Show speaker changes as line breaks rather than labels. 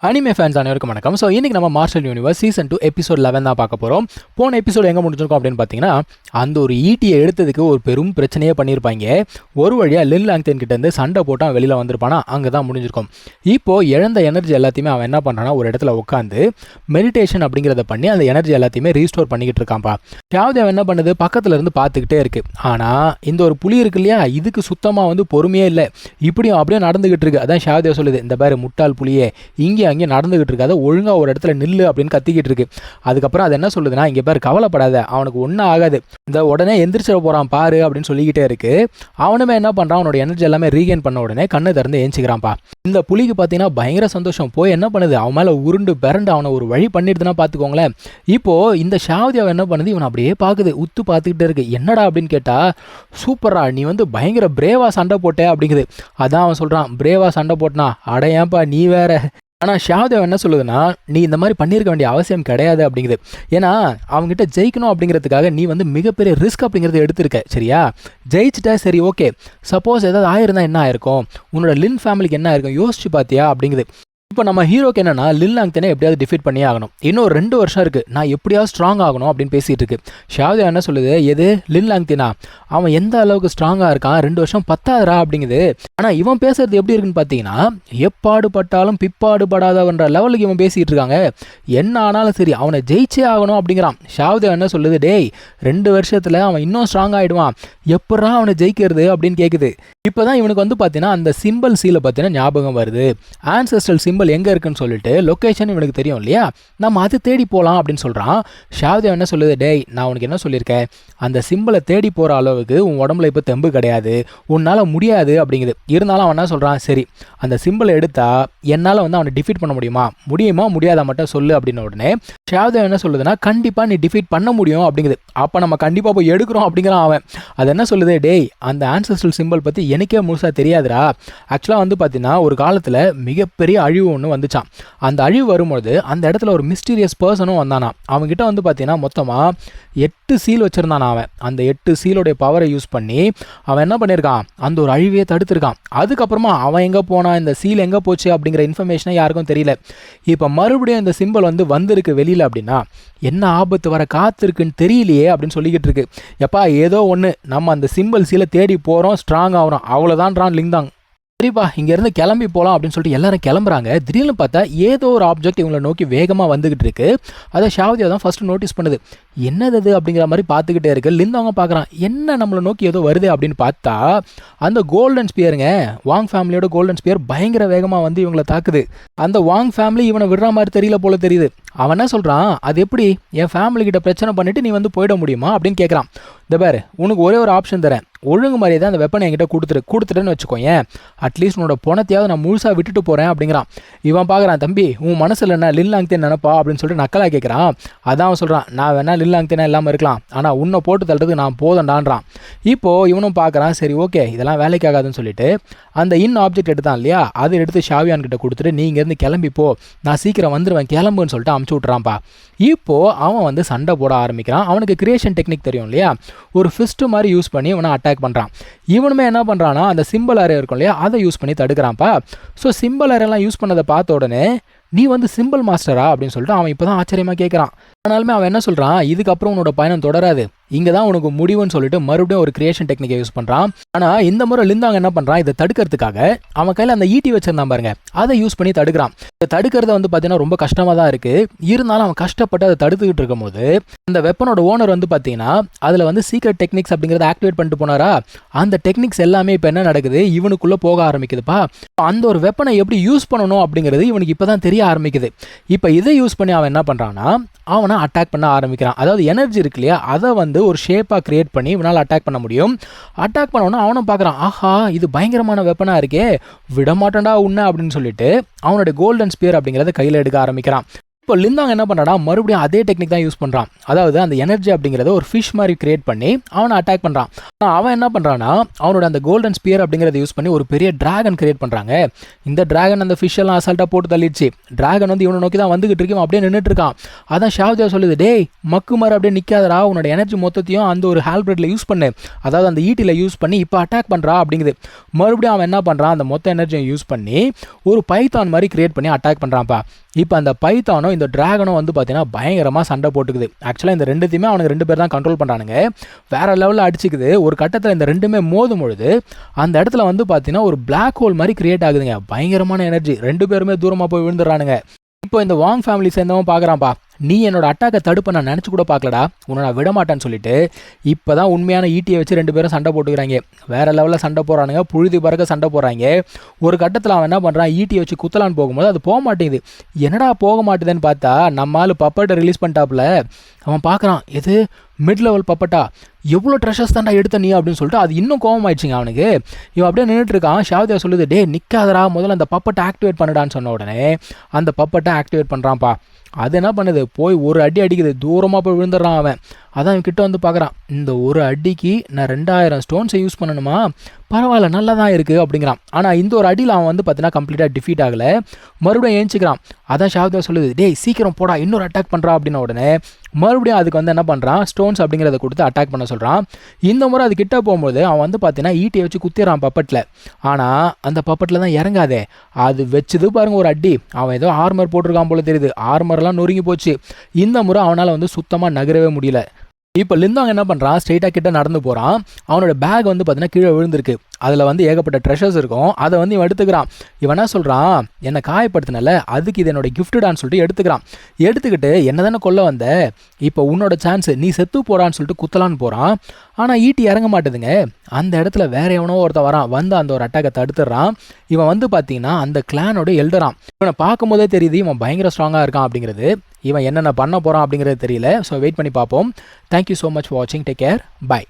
Anime fans அனைவருக்கும் வணக்கம். So இன்றைக்கி நம்ம மார்ஷல் யூனிவர்ஸ் சீசன் 2 எபிசோட் 11 தான் பார்க்க போகிறோம். போன எபிசோடு எங்கே முடிஞ்சிருக்கோம் அப்படின்னு பார்த்தீங்கன்னா, அந்த ஒரு ஈட்டியை எடுத்ததுக்கு ஒரு பெரும் பிரச்சனையே பண்ணியிருப்பாங்க. ஒரு வழியாக லின் லாங்தேன் கிட்டேருந்து சண்டை போட்டு அவன் வெளியில் வந்திருப்பானா, அங்கே தான் முடிஞ்சிருக்கும். இப்போது இழந்த எனர்ஜி எல்லாத்தையுமே அவன் என்ன பண்ணுறான்னா, ஒரு இடத்துல உட்காந்து மெடிடேஷன் அப்படிங்கிறத பண்ணி அந்த எனர்ஜி எல்லாத்தையுமே ரீஸ்டோர் பண்ணிக்கிட்டு இருக்கான்ப்பா. ஷாவ்தேவ் என்ன பண்ணுது, பக்கத்தில் இருந்து பார்த்துக்கிட்டே இருக்குது. ஆனால் இந்த ஒரு புலி இருக்கு இல்லையா, இதுக்கு சுத்தமாக பொறுமையே இல்லை. இப்படியும் அப்படியே நடந்துக்கிட்டு இருக்கு. அதான் ஷாவ்தேவ் சொல்லுது, இந்த பாரு முட்டாள் புலியே, இங்கே அங்கே நடந்துகிட்டு இருக்காது, ஒழுங்காக ஒரு இடத்துல நில்லு அப்படின்னு கத்திக்கிட்டு இருக்கு. அதுக்கப்புறம் அது என்ன சொல்லுதுன்னா, இங்கே பேர் கவலைப்படாத, அவனுக்கு ஒன்றும் ஆகாது, இந்த உடனே எந்திரிச்சிட போகிறான் பாரு அப்படின்னு சொல்லிக்கிட்டே இருக்கு. அவனுமே என்ன பண்ணுறான், அவனோட எனர்ஜி எல்லாமே ரீகெயின் பண்ண உடனே கண்ணை திறந்து ஏஞ்சிக்கிறான்ப்பா. இந்த புலிக்கு பார்த்தீங்கன்னா பயங்கர சந்தோஷம். போய் என்ன பண்ணுது, அவன் மேலே உருண்டு பிறண்டு அவனை ஒரு வழி பண்ணிடுதுன்னா பார்த்துக்கோங்களேன். இப்போது இந்த ஷாவ்தியாவை என்ன பண்ணுது, இவன் அப்படியே பார்க்குது, உத்து பார்த்துக்கிட்டே இருக்கு. என்னடா அப்படின்னு கேட்டால், சூப்பரா நீ பயங்கர பிரேவா சண்டை போட்டே அப்படிங்குது. அதான் அவன் சொல்கிறான், பிரேவா சண்டை போட்டனா, அட ஏன்பா நீ வேற. ஆனால் ஷாவ்தேவ் என்ன சொல்லுதுன்னா, நீ இந்த மாதிரி பண்ணியிருக்க வேண்டிய அவசியம் கிடையாது அப்படிங்குது. ஏன்னா அவங்ககிட்ட ஜெயிக்கணும் அப்படிங்கிறதுக்காக நீ மிகப்பெரிய ரிஸ்க் அப்படிங்கிறத எடுத்திருக்க. சரியா, ஜெயிச்சிட்டா சரி, ஓகே, சப்போஸ் ஏதாவது ஆயிருந்தா என்ன ஆயிருக்கும், உன்னோட லின் ஃபேமிலிக்கு என்ன ஆயிருக்கும் யோசிச்சு பார்த்தியா அப்படிங்குது. இப்போ நம்ம ஹீரோக்கு என்னன்னா, லின் லாங்தேனை எப்படியாவது டிஃபீட் பண்ணியே ஆகணும், இன்னும் 2 வருஷம் இருக்குது, நான் எப்படியாவது ஸ்ட்ராங் ஆகணும் அப்படின்னு பேசிகிட்டு இருக்கு. ஷாவ்தேவ் என்ன சொல்லுது, எது லின் லாங்தேனா, அவன் எந்த அளவுக்கு ஸ்ட்ராங்காக இருக்கான், 2 வருஷம் பத்தாதரா அப்படிங்குது. ஆனால் இவன் பேசுறது எப்படி இருக்குன்னு பார்த்தீங்கன்னா, எப்பாடு பட்டாலும் பிற்பாடு படாதவன்ற லெவலுக்கு இவன் பேசிகிட்டு இருக்காங்க. என்ன ஆனாலும் சரி அவனை ஜெயிச்சே ஆகணும் அப்படிங்கிறான். ஷாவ்தேவ் என்ன சொல்லுது, டேய் 2 வருஷத்தில் அவன் இன்னும் ஸ்ட்ராங் ஆகிடுவான், எப்படா அவனை ஜெயிக்கிறது அப்படின்னு கேட்குது. இப்போ தான் இவனுக்கு பார்த்தீங்கன்னா அந்த சிம்பிள் சீலை பார்த்தீங்கன்னா ஞாபகம் வருது. ஆன்செஸ்ட்ரல் சிம்பிள் எங்கே இருக்குன்னு சொல்லிட்டு லொக்கேஷன் இவனுக்கு தெரியும் இல்லையா, நம்ம அது தேடி போகலாம் அப்படின்னு சொல்கிறான். ஷாவ்தேவ் என்ன சொல்லுது, டேய் நான் உனக்கு என்ன சொல்லியிருக்கேன், அந்த சிம்பிளை தேடி போகிற அளவுக்கு உன் உடம்புல இப்போ தெம்பு கிடையாது, உன்னால் முடியாது அப்படிங்குது. இருந்தாலும் அவன் என்ன சொல்கிறான், சரி அந்த சிம்பிளை எடுத்தா என்னால் அவனை டிஃபீட் பண்ண முடியுமா முடியாதா மட்டும் சொல்லு அப்படின்னு உடனே ஷாவ்தேவ் என்ன சொல்லுதுன்னா, கண்டிப்பாக நீ டிஃபீட் பண்ண முடியும் அப்படிங்குது. அப்போ நம்ம கண்டிப்பாக போய் எடுக்கிறோம் அப்படிங்கிறான் அவன். அது என்ன சொல்லுது, டேய் அந்த ஆன்செஸ்ட்ரல் சிம்பிள் பற்றி எனக்கே முழுசாக தெரியாதுடா. ஆக்சுவலாக பார்த்தீங்கன்னா ஒரு காலத்தில் மிகப்பெரிய அழிவு ஒன்று வந்துச்சான். அந்த அழிவு வரும்போது அந்த இடத்துல ஒரு மிஸ்டீரியஸ் பர்சனும் வந்தானா. அவங்ககிட்ட பார்த்தீங்கன்னா மொத்தமாக 8 சீல் வச்சுருந்தானா அவன். அந்த 8 சீலோடைய பவரை யூஸ் பண்ணி அவன் என்ன பண்ணியிருக்கான், அந்த ஒரு அழிவையே தடுத்திருக்கான். அதுக்கப்புறமா அவன் எங்கே போனான், இந்த சீல் எங்கே போச்சு அப்படிங்கிற இன்ஃபர்மேஷனே யாருக்கும் தெரியல. இப்போ மறுபடியும் இந்த சிம்பிள் வந்திருக்கு வெளியில் அப்படின்னா என்ன ஆபத்து வர காத்திருக்குன்னு தெரியலையே அப்படின்னு சொல்லிக்கிட்டு இருக்கு. எப்பா ஏதோ ஒன்று, நம்ம அந்த சிம்பிள் சீலை தேடி போகிறோம், ஸ்ட்ராங் ஆகிறோம், அவ்வளோதான் லிங்தாங். சரிப்பா இங்கேருந்து கிளம்பி போகலாம் அப்படின்னு சொல்லிட்டு எல்லாரும் கிளம்புறாங்க. திடீர்னு பார்த்தா ஏதோ ஒரு ஆப்ஜெக்ட் இவங்களை நோக்கி வேகமாக வந்துகிட்டு இருக்கு. அதை ஷாவ்தியா தான் ஃபர்ஸ்ட் நோட்டீஸ் பண்ணுது. என்னது அது அப்படிங்கிற மாதிரி பார்த்துக்கிட்டே இருக்கு. லிந்தாங்க பார்க்குறான், என்ன நம்மளை நோக்கி ஏதோ வருது அப்படின்னு பார்த்தா அந்த கோல்டன் ஸ்பியருங்க, வாங் ஃபேமிலியோட கோல்டன் ஸ்பியர் பயங்கர வேகமாக இவங்களை தாக்குது. அந்த வாங் ஃபேமிலி இவனை விடுற மாதிரி தெரியல போல தெரியுது. அவன் என்ன சொல்கிறான், அது எப்படி என் ஃபேமிலி கிட்ட பிரச்சனை பண்ணிட்டு நீ போயிட முடியுமா அப்படின்னு கேட்குறான். இந்த பாரு உனக்கு ஒரே ஒரு ஆப்ஷன் தரேன், ஒழுங்கு மாதிரியே தான் அந்த வெப்பனை என்கிட்ட கொடுத்துட்டேன்னு வச்சுக்கோங்க, அட்லீஸ்ட் உன்னோட பணத்தையாவது நான் முழுசாக விட்டுட்டு போகிறேன் அப்படிங்கிறான். இவன் பார்க்குறான், தம்பி உன் மனசில் என்ன லின் லாங்தேன் நினைப்பா அப்படின்னு சொல்லிட்டு நக்கலாக கேட்குறான். அதான் அவன் சொல்கிறான், நான் வேணா லின் லாங்தேனா இல்லாமல் இருக்கலாம், ஆனால் உன்னை போட்டு தள்ளுறதுக்கு நான் போதண்டான்றான். இப்போது இவனும் பார்க்குறான், சரி ஓகே இதெல்லாம் வேலைக்கு ஆகாதுன்னு சொல்லிட்டு அந்த ஆப்ஜெக்ட் எடுத்தான் இல்லையா, அதை எடுத்து ஷாவியான் கிட்ட கொடுத்துட்டு நீ இங்கேருந்து கிளம்பி போ, நான் சீக்கிரம் வந்துடுவேன் கிளம்புன்னு சொல்லிட்டு அமுச்சு விட்றான்ப்பா. இப்போது அவன் சண்டை போட ஆரம்பிக்கிறான். அவனுக்கு கிரியேஷன் டெக்னிக் தெரியும் இல்லையா, ஒரு ஃபிஸ்ட்டு மாதிரி யூஸ் பண்ணி இவனை அட்டாக் பண்ணுறான். இவனுமே என்ன பண்ணுறான்னா அந்த சிம்பிள் அரே இருக்கும் இல்லையா, அதை யூஸ் பண்ணி தடுக்கிறான்ப்பா. ஸோ சிம்பிள் அரேலாம் யூஸ் பண்ணதை பார்த்த உடனே நீ சிம்பிள் மாஸ்டரா அப்படின்னு சொல்லிட்டு அவன் இப்போ தான் ஆச்சரியமாக கேட்குறான். ஆனாலுமே அவன் என்ன சொல்கிறான், இதுக்கப்புறம் உன்னோட பயணம் தொடராது, இங்கே தான் உனக்கு முடிவுன்னு சொல்லிட்டு மறுபடியும் ஒரு கிரியேஷன் டெக்னிக்கை யூஸ் பண்ணுறான். ஆனால் இந்த முறை லிந்தாங்க என்ன பண்ணுறான், இதை தடுக்கிறதுக்காக அவன் கையில் அந்த ஈட்டி வச்சிருந்தான் பாருங்க, அதை யூஸ் பண்ணி தடுக்கிறான். இதை தடுக்கிறத பார்த்தீங்கன்னா ரொம்ப கஷ்டமாக தான் இருக்குது. இருந்தாலும் அவன் கஷ்டப்பட்டு அதை தடுத்துக்கிட்டு இருக்கும் போது அந்த வெப்பனோட ஓனர் பார்த்தீங்கன்னா அதில் சீக்ரெட் டெக்னிக்ஸ் அப்படிங்கிறத ஆக்டிவேட் பண்ணிட்டு போனாரா, அந்த டெக்னிக்ஸ் எல்லாமே இப்போ என்ன நடக்குது, இவனுக்குள்ளே போக ஆரம்பிக்குதுப்பா. அந்த ஒரு வெப்பனை எப்படி யூஸ் பண்ணணும் அப்படிங்கிறது இவனுக்கு இப்போ தான் தெரிய ஆரம்பிக்குது. இப்போ இதை யூஸ் பண்ணி அவன் என்ன பண்ணுறான்னா அவனை அட்டாக் பண்ண ஆரம்பிக்கிறான். அதாவது எனர்ஜி இருக்கு இல்லையா, அதை ஒரு ஷேப்பாக கிரியேட் பண்ணி இவனால் அட்டாக் பண்ண முடியும். அட்டாக் பண்ணவொன்னா அவனும் பார்க்குறான், ஆஹா இது பயங்கரமான வெப்பனாக இருக்கே, விடமாட்டேன்டா உன்ன அப்படின்னு சொல்லிட்டு அவனுடைய கோல்டன் ஸ்பியர் அப்படிங்கிறத கையில் எடுக்க ஆரம்பிக்கிறான். இப்போ லிந்தாங் என்ன பண்ணுறான்னா மறுபடியும் அதே டெக்னிக் தான் யூஸ் பண்ணுறான். அதாவது அந்த எனர்ஜி அப்படிங்கிறத ஒரு ஃபிஷ் மாதிரி கிரியேட் பண்ணி அவனை அட்டாக் பண்ணுறான். அவன் என்ன பண்ணுறான்னா அவனோட அந்த கோல்டன் ஸ்பியர் அப்படிங்கிறத யூஸ் பண்ணி ஒரு பெரிய டிராகன் கிரியேட் பண்ணுறாங்க. இந்த டிராகன் அந்த ஃபிஷ் எல்லாம் அசால்ட்டாக போட்டு தள்ளிடுச்சு. டிராகன் வந்து இவனை நோக்கி தான் வந்துகிட்டு இருக்கு, அப்படியே நின்றுட்டு இருக்கான். அதான் ஷாவ்ஜா சொல்லுது, டேய் மக்கு மாதிரி அப்படியே நிற்காதரா, உன்னோட எனர்ஜி மொத்தத்தையும் அந்த ஒரு ஹால்பிரெட்டில் யூஸ் பண்ணு, அதாவது அந்த ஈட்டியில் யூஸ் பண்ணி இப்போ அட்டாக் பண்ணுறா அப்படிங்குது. மறுபடியும் அவன் என்ன பண்ணுறான், அந்த மொத்த எனர்ஜியை யூஸ் பண்ணி ஒரு பைத்தான் மாதிரி கிரியேட் பண்ணி அட்டாக் பண்ணுறான்ப்பா. இப்போ அந்த பைத்தானும் இந்த டிராகனும் வந்து பார்த்தீங்கன்னா பயங்கரமாக சண்டை போட்டுக்குது. ஆக்சுவலாக இந்த ரெண்டுத்தையுமே அவனுக்கு 2 பேர் தான் கண்ட்ரோல் பண்ணுறானுங்க. வேறு லெவலில் அடிச்சுக்குது. ஒரு கட்டத்தில் இந்த ரெண்டுமே மோதும் பொழுது அந்த இடத்துல வந்து பார்த்தீங்கன்னா ஒரு பிளாக் ஹோல் மாதிரி கிரியேட் ஆகுதுங்க. பயங்கரமான எனர்ஜி. 2 பேருமே தூரமாக போய் விழுந்துடுறானுங்க. இப்போ இந்த வாங் ஃபேமிலி சேர்ந்தவன் பார்க்குறான்ப்பா, நீ என்னோட அட்டாக்கை தடுப்ப நான் நினச்சி கூட பார்க்கலடா, உன்னை நான் விடமாட்டேன்னு சொல்லிட்டு இப்போ தான் உண்மையான ஈட்டியை வச்சு 2 பேரும் சண்டை போட்டுக்கிறாங்க. வேறு லெவலில் சண்டை போடுறானுங்க, புழுதி பறக்க சண்டை போடுறாங்க. ஒரு கட்டத்தில் அவன் என்ன பண்ணுறான், ஈட்டியை வச்சு குத்தலான்னு போகும்போது அது போக மாட்டேங்குது. என்னடா போக மாட்டேதுன்னு பார்த்தா நம்ம ஆள் பப்பட்டை ரிலீஸ் பண்ணிட்டாப்புல. அவன் பார்க்குறான், எது மிட் லெவல் பப்பட்டா, எவ்வளோ ட்ரெஷர்ஸ் தாண்டா எடுத்த நீ அப்படின்னு சொல்லிட்டு அது இன்னும் கோவம் ஆயிடுச்சுங்க அவனுக்கு. இவன் அப்படியே நின்றுட்டு இருக்கான். ஷாவ்தியா சொல்லுது, டே நிற்காதரா, முதல்ல அந்த பப்பட்டை ஆக்டிவேட் பண்ணுடான்னு சொன்ன உடனே அந்த பப்பட்டை ஆக்டிவேட் பண்ணுறான்ப்பா. அது என்ன பண்ணுது, போய் ஒரு அடி அடிக்குது, தூரமாக போய் விழுந்துடுறான் அவன். அதான் இவன் கிட்ட வந்து பார்க்குறான், இந்த ஒரு அடிக்கு நான் 2000 ஸ்டோன்ஸை யூஸ் பண்ணணுமா, பரவாயில்ல நல்லா தான் இருக்குது அப்படிங்கிறான். ஆனால் இந்த ஒரு அடியில் அவன் வந்து பார்த்தீங்கன்னா கம்ப்ளீட்டாக டிஃபீட் ஆகலை. மறுபடியும் ஏஞ்சிக்கிறான். அதான் ஷாவ்தியா சொல்லுது, டேய் சீக்கிரம் போடா, இன்னொரு அட்டாக் பண்ணுறா அப்படின்ன உடனே மறுபடியும் அதுக்கு வந்து என்ன பண்ணுறான், ஸ்டோன்ஸ் அப்படிங்கிறத கொடுத்து அட்டாக் பண்ண சொல்கிறான். இந்த முறை அது கிட்ட போகும்போது அவன் வந்து பார்த்தீங்கன்னா ஈட்டியை வச்சு குத்திடுறான் பப்பட்டில். ஆனால் அந்த பப்பட்டில் தான் இறங்காதே, அது வச்சுது பாருங்க ஒரு அடி. அவன் ஏதோ ஆர்மர் போட்டிருக்கான் போல தெரியுது, ஆர்மர்லாம் நொறுங்கி போச்சு. இந்த முறை அவனால் வந்து சுத்தமாக நகரவே முடியல. இப்போ லிந்தாங் என்ன பண்ணுறான், ஸ்ட்ரெயிட்டாக கிட்ட நடந்து போகிறான். அவனோட பேக் வந்து பார்த்தீங்கன்னா கீழே விழுந்திருக்கு. அதில் வந்து ஏகப்பட்ட ட்ரெஷர்ஸ் இருக்கும். அதை வந்து இவன் எடுத்துக்கிறான். இவன் என்ன சொல்கிறான், என்னை காயப்படுத்தினல அதுக்கு இது என்னோட கிஃப்ட்டுடான்னு சொல்லிட்டு எடுத்துக்கிறான். எடுத்துக்கிட்டு என்ன தானே கொல்ல வந்த, இப்போ உன்னோட சான்ஸ், நீ செத்து போகிறான்னு சொல்லிட்டு குத்தலான்னு போகிறான். ஆனால் ஈட்டி இறங்க மாட்டேதுங்க. அந்த இடத்துல வேற எவனோ ஒருத்தன் வரான், வந்து அந்த ஒரு அட்டாக்கை தடுத்துடுறான். இவன் வந்து பார்த்தீங்கன்னா அந்த கிளானோட எல்டரான். இவனை பார்க்கும் போதே தெரியுது இவன் பயங்கர ஸ்ட்ராங்காக இருக்கான் அப்படிங்கிறது. இவன் என்னென்ன பண்ண போகிறான் அப்படிங்கிறது தெரியல. ஸோ வெயிட் பண்ணி பார்ப்போம். தேங்க்யூ ஸோ மச் ஃபார் வாட்சிங். Take care. பை.